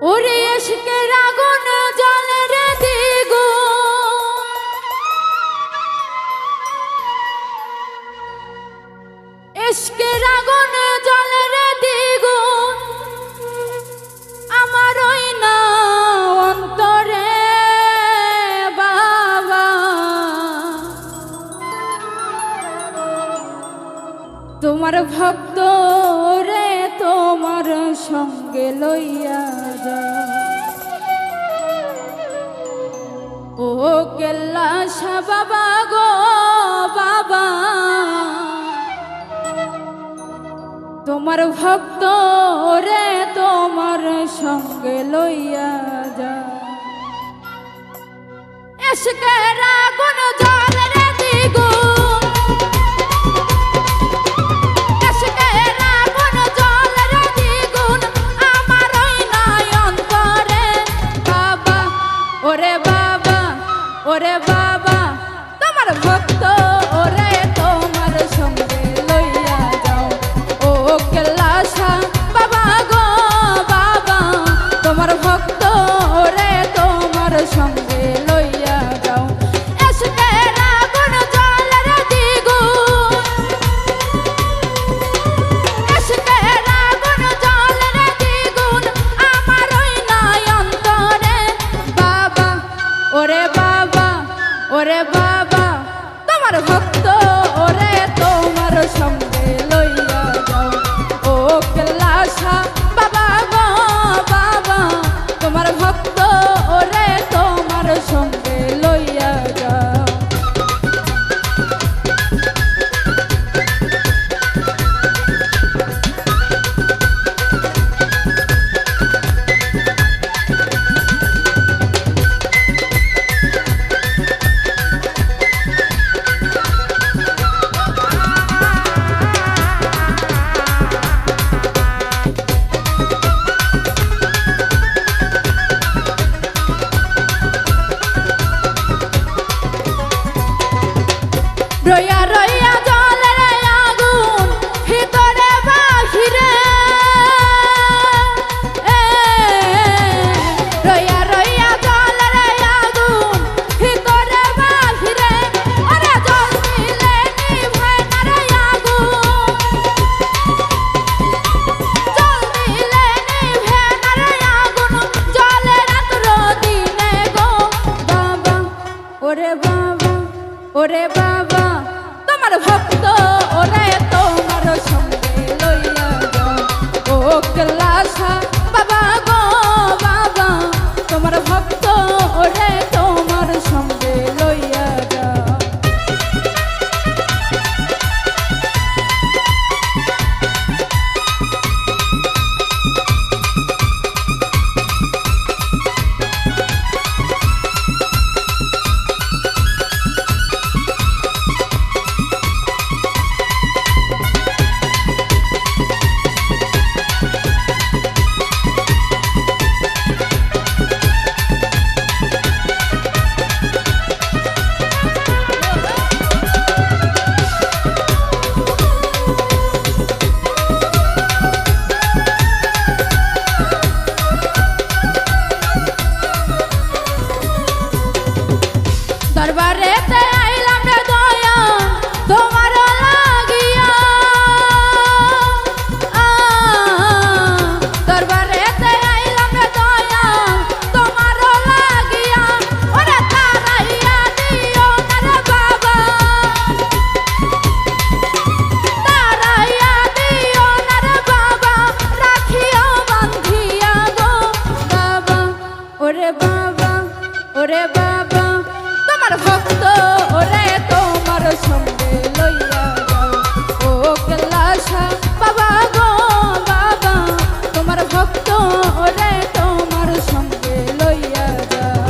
ওরে ইশকের আগুন জ্বলে রে দ্বিগুণ, ইশকের আগুন জ্বলে রে দ্বিগুণ, আমার ওই না অন্তরে বাবা। তোমার ভক্ত রে তোমার সঙ্গে লইয়া যা, ও কেল্লা শাহ বাবা গো বাবা। তোমার ভক্ত রে তোমার সঙ্গে লইয়া যা, ইশকের আগুন জ্বলে রে দ্বিগুণ, ইশকের আগুন জ্বলে রে দ্বিগুণ, আমার ওই নাই অন্তরে বাবা। ওরে বাবা, ওরে বাবা, তোমার ভক্ত ওরে তোমার সঙ্গে লইয়া যাও, ও কেল্লা শাহ বাবা গো বাবা। তোমার ভক্ত ওরে তোমার সঙ্গে লইয়া যাও, ইশকের আগুন জ্বলে রে দ্বিগুণ, ইশকের আগুন জ্বলে রে দ্বিগুণ, আমার ওই নাই অন্তরে বাবা। ওরে বাবা, ওরে বাবা, তোমার ভক্ত ওরে তোমার সঙ্গে লইয়া যাও, ও কেল্লা শাহ বাবা গো বাবা। তোমার ভক্ত ওরে তোমার সঙ্গে লইয়া যাও। রইয়া রইয়া জ্বলে রে আগুন ভিতরে বাহিরে, রইয়া রইয়া জ্বলে রে আগুন ভিতরে বাহিরে, ওরে জল দিলে নিভে না রে আগুন, জল দিলে নিভে না রে আগুন, জ্বলে রাত্র দিনে গো বাবা। ওরে বাবা, ওরে বাবা, তোমার ভক্ত ওরে তোমার সঙ্গে লইয়া যাও, ও কেল্লা শাহ বাবা গো বাবা। তোমার ভক্ত ওরে তোমার সঙ্গে লইয়া যাও। দরবারেতে আইলাম রে দয়া তোমার লাগিয়া, দরবারেতে আইলাম রে দয়া তোমার লাগিয়া, ওরে তারাইয়া দিও না রে বাবা, তারাইয়া দিও না রে বাবা, রাখিও বান্ধিয়া গো বাবা। ওরে বাবা, ওরে বাবা, তোমার ভক্ত ওরে তোমার সঙ্গে লইয়া যাও, ও কেল্লা শাহ বাবা গো বাবা। তোমার ভক্ত ওরে তোমার সঙ্গে লইয়া যাও।